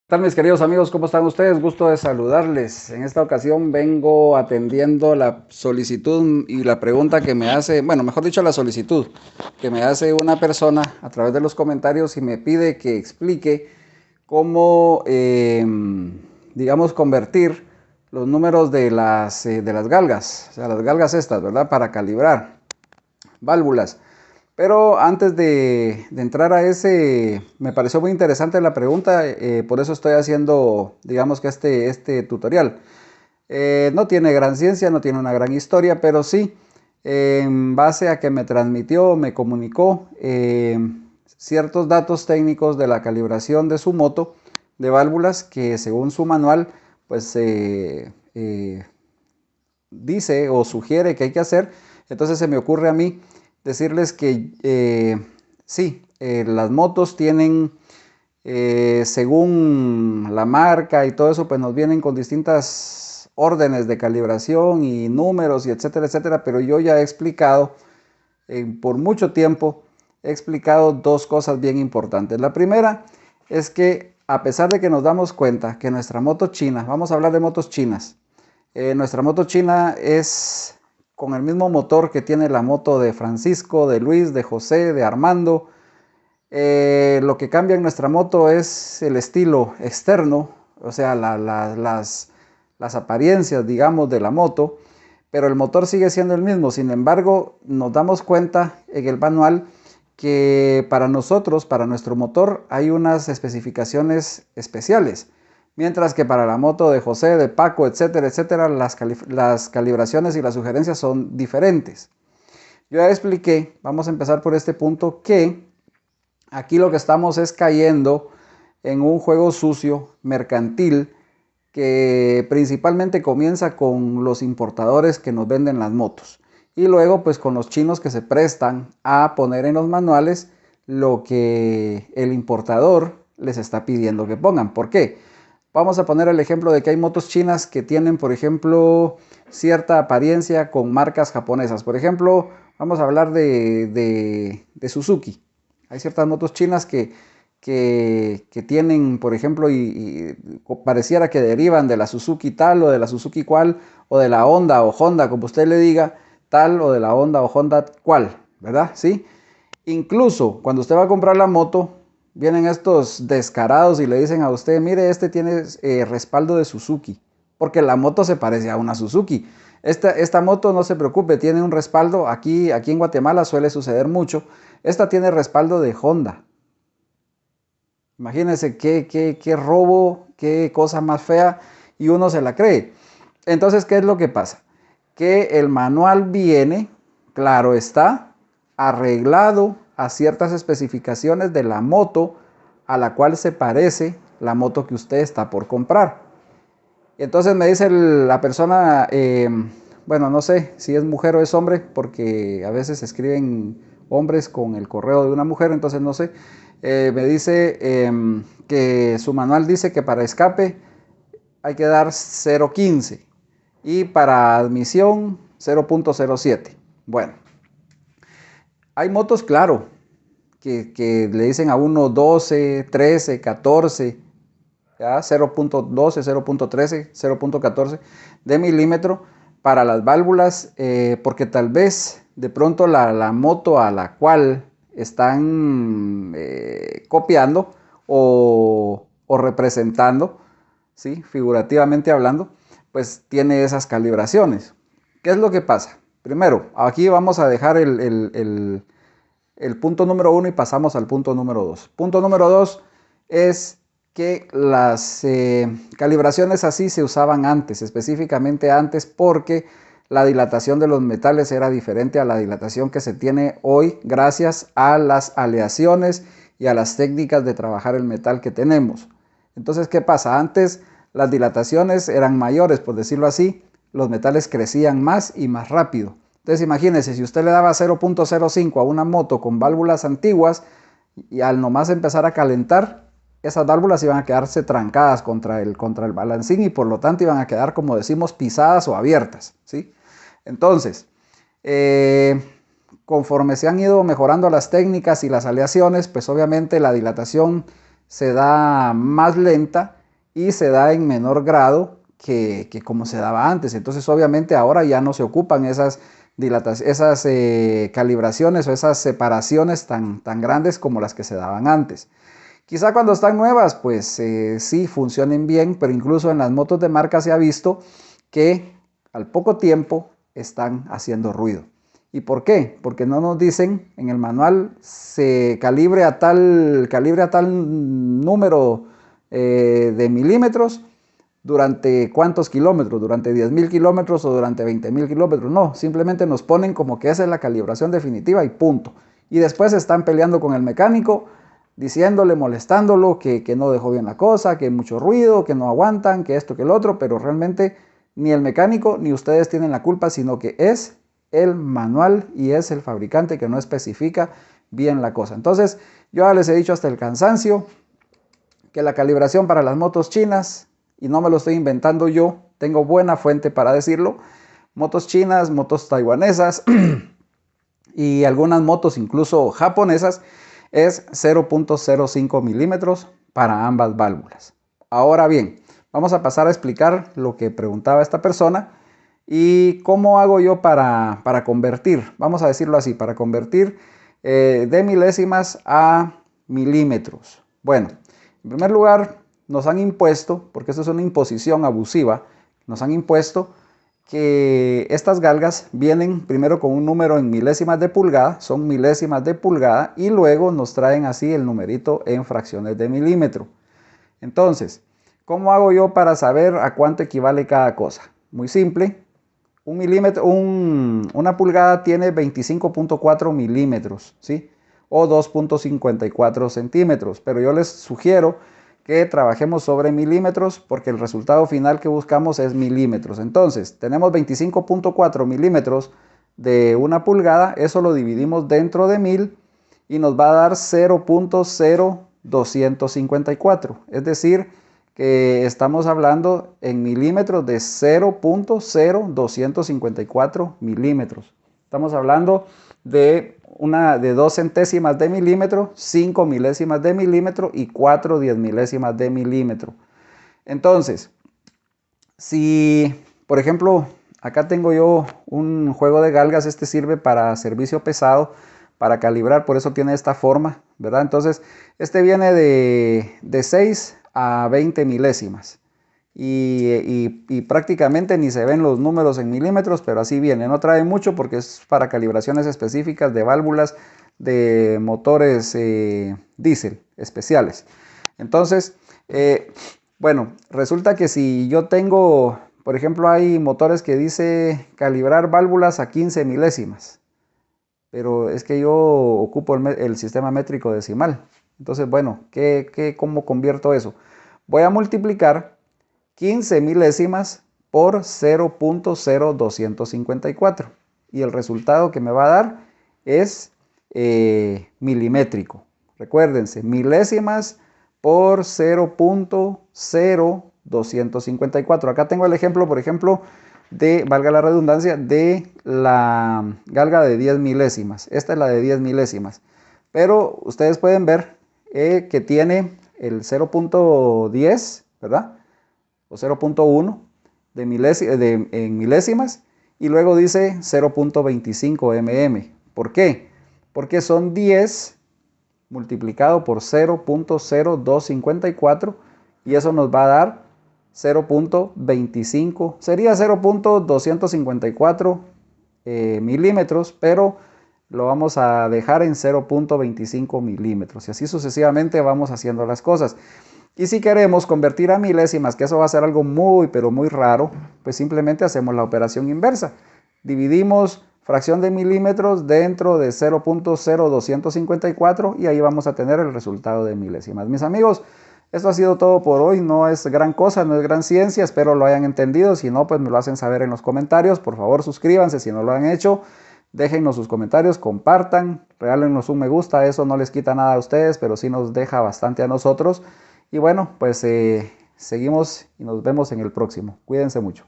¿Qué tal, mis queridos amigos? ¿Cómo están ustedes? Gusto de saludarles. En esta ocasión vengo atendiendo la solicitud y la pregunta que me hace, bueno, mejor dicho, la solicitud que me hace una persona a través de los comentarios y me pide que explique cómo, digamos, convertir los números de las galgas, o sea, las galgas estas, ¿verdad? Para calibrar válvulas. Pero antes de entrar a ese, me pareció muy interesante la pregunta, por eso estoy haciendo, digamos que este tutorial. No tiene gran ciencia, no tiene una gran historia, pero sí, en base a que me transmitió, me comunicó ciertos datos técnicos de la calibración de su moto de válvulas que según su manual, pues dice o sugiere que hay que hacer. Entonces se me ocurre a mí decirles que sí, las motos tienen, según la marca y todo eso, pues nos vienen con distintas órdenes de calibración y números y etcétera, etcétera, pero yo ya he explicado por mucho tiempo, he explicado dos cosas bien importantes. La primera es que a pesar de que nos damos cuenta que nuestra moto china, vamos a hablar de motos chinas, nuestra moto china es con el mismo motor que tiene la moto de Francisco, de Luis, de José, de Armando. Lo que cambia en nuestra moto es el estilo externo, o sea, las apariencias, digamos, de la moto, pero el motor sigue siendo el mismo. Sin embargo, nos damos cuenta en el manual que para nosotros, para nuestro motor, hay unas especificaciones especiales. Mientras que para la moto de José, de Paco, etcétera, etcétera, las calibraciones y las sugerencias son diferentes. Yo ya expliqué, vamos a empezar por este punto, que aquí lo que estamos es cayendo en un juego sucio, mercantil, que principalmente comienza con los importadores que nos venden las motos y luego pues con los chinos que se prestan a poner en los manuales lo que el importador les está pidiendo que pongan. ¿Por qué? Vamos a poner el ejemplo de que hay motos chinas que tienen, por ejemplo, cierta apariencia con marcas japonesas. Por ejemplo, vamos a hablar de Suzuki. Hay ciertas motos chinas que tienen, por ejemplo, pareciera que derivan de la Suzuki tal o de la Suzuki cual, o de la Honda o Honda, como usted le diga, tal o de la Honda o Honda cual, ¿verdad? ¿Sí? Incluso cuando usted va a comprar la moto, vienen estos descarados y le dicen a usted, mire, este tiene respaldo de Suzuki, porque la moto se parece a una Suzuki. Esta moto, no se preocupe, tiene un respaldo, aquí en Guatemala suele suceder mucho, esta tiene respaldo de Honda. Imagínense qué robo, qué cosa más fea, y uno se la cree. Entonces, ¿qué es lo que pasa? Que el manual viene, claro está, arreglado a ciertas especificaciones de la moto a la cual se parece la moto que usted está por comprar. Entonces me dice la persona, bueno, no sé si es mujer o es hombre, porque a veces escriben hombres con el correo de una mujer, entonces no sé. Me dice que su manual dice que para escape hay que dar 0.15 y para admisión 0.07. Bueno, hay motos, claro, que le dicen a uno 12, 13, 14, ¿ya? 0.12, 0.13, 0.14 de milímetro para las válvulas, porque tal vez de pronto la moto a la cual están copiando o representando, ¿sí? Figurativamente hablando, pues tiene esas calibraciones. ¿Qué es lo que pasa? Primero, aquí vamos a dejar el punto número uno y pasamos al punto número dos. Punto número dos es que las calibraciones así se usaban antes, específicamente antes porque la dilatación de los metales era diferente a la dilatación que se tiene hoy gracias a las aleaciones y a las técnicas de trabajar el metal que tenemos. Entonces, ¿qué pasa? Antes las dilataciones eran mayores, por decirlo así, los metales crecían más y más rápido. Entonces imagínense, si usted le daba 0.05 a una moto con válvulas antiguas y al nomás empezar a calentar, esas válvulas iban a quedarse trancadas contra el balancín y por lo tanto iban a quedar, como decimos, pisadas o abiertas, ¿sí? Entonces, eh, conforme se han ido mejorando las técnicas y las aleaciones, pues obviamente la dilatación se da más lenta y se da en menor grado que como se daba antes. Entonces obviamente ahora ya no se ocupan esas calibraciones o esas separaciones tan grandes como las que se daban antes. Quizá cuando están nuevas, pues sí funcionen bien, pero incluso en las motos de marca se ha visto que al poco tiempo están haciendo ruido. ¿Y por qué? Porque no nos dicen en el manual se calibre a tal número de milímetros durante cuántos kilómetros, durante 10.000 kilómetros o durante 20.000 kilómetros. No, simplemente nos ponen como que esa es la calibración definitiva y punto. Y después están peleando con el mecánico, diciéndole, molestándolo, que no dejó bien la cosa, que hay mucho ruido, que no aguantan, que esto, que el otro, pero realmente ni el mecánico ni ustedes tienen la culpa, sino que es el manual y es el fabricante que no especifica bien la cosa. Entonces, yo ya les he dicho hasta el cansancio que la calibración para las motos chinas, y no me lo estoy inventando yo, tengo buena fuente para decirlo, motos chinas, motos taiwanesas y algunas motos incluso japonesas, es 0.05 milímetros para ambas válvulas. Ahora bien, vamos a pasar a explicar lo que preguntaba esta persona y cómo hago yo para convertir, vamos a decirlo así, para convertir de milésimas a milímetros. Bueno, en primer lugar, nos han impuesto, porque esto es una imposición abusiva, nos han impuesto que estas galgas vienen primero con un número en milésimas de pulgada, son milésimas de pulgada, y luego nos traen así el numerito en fracciones de milímetro. Entonces, ¿cómo hago yo para saber a cuánto equivale cada cosa? Muy simple. Una pulgada tiene 25.4 milímetros, ¿sí? O 2.54 centímetros, pero yo les sugiero que trabajemos sobre milímetros porque el resultado final que buscamos es milímetros. Entonces, tenemos 25.4 milímetros de una pulgada, eso lo dividimos dentro de 1000 y nos va a dar 0.0254, es decir, que estamos hablando en milímetros de 0.0254 milímetros. Estamos hablando de 2 centésimas de milímetro, 5 milésimas de milímetro y 4 10 milésimas de milímetro. Entonces, si, por ejemplo, acá tengo yo un juego de galgas, este sirve para servicio pesado, para calibrar, por eso tiene esta forma, ¿verdad? Entonces, este viene de 6 a 20 milésimas. Y prácticamente ni se ven los números en milímetros, pero así viene. No trae mucho porque es para calibraciones específicas de válvulas de motores diésel especiales. Entonces, bueno, resulta que si yo tengo, por ejemplo, hay motores que dice calibrar válvulas a 15 milésimas, pero es que yo ocupo el sistema métrico decimal. Entonces, bueno, ¿cómo convierto eso? Voy a multiplicar 15 milésimas por 0.0254 y el resultado que me va a dar es milimétrico. Recuérdense, milésimas por 0.0254. Acá tengo el ejemplo, por ejemplo, valga la redundancia, de la galga de 10 milésimas. Esta es la de 10 milésimas. Pero ustedes pueden ver que tiene el 0.10, ¿verdad? O 0.1 en milésimas y luego dice 0.25 mm. ¿Por qué? Porque son 10 multiplicado por 0.0254 y eso nos va a dar 0.25, sería 0.254 milímetros, pero lo vamos a dejar en 0.25 milímetros y así sucesivamente vamos haciendo las cosas. Y si queremos convertir a milésimas, que eso va a ser algo muy, pero muy raro, pues simplemente hacemos la operación inversa. Dividimos fracción de milímetros dentro de 0.0254 y ahí vamos a tener el resultado de milésimas. Mis amigos, esto ha sido todo por hoy. No es gran cosa, no es gran ciencia. Espero lo hayan entendido. Si no, pues me lo hacen saber en los comentarios. Por favor, suscríbanse si no lo han hecho. Déjennos sus comentarios, compartan, regálenos un me gusta. Eso no les quita nada a ustedes, pero sí nos deja bastante a nosotros. Y bueno, pues seguimos y nos vemos en el próximo. Cuídense mucho.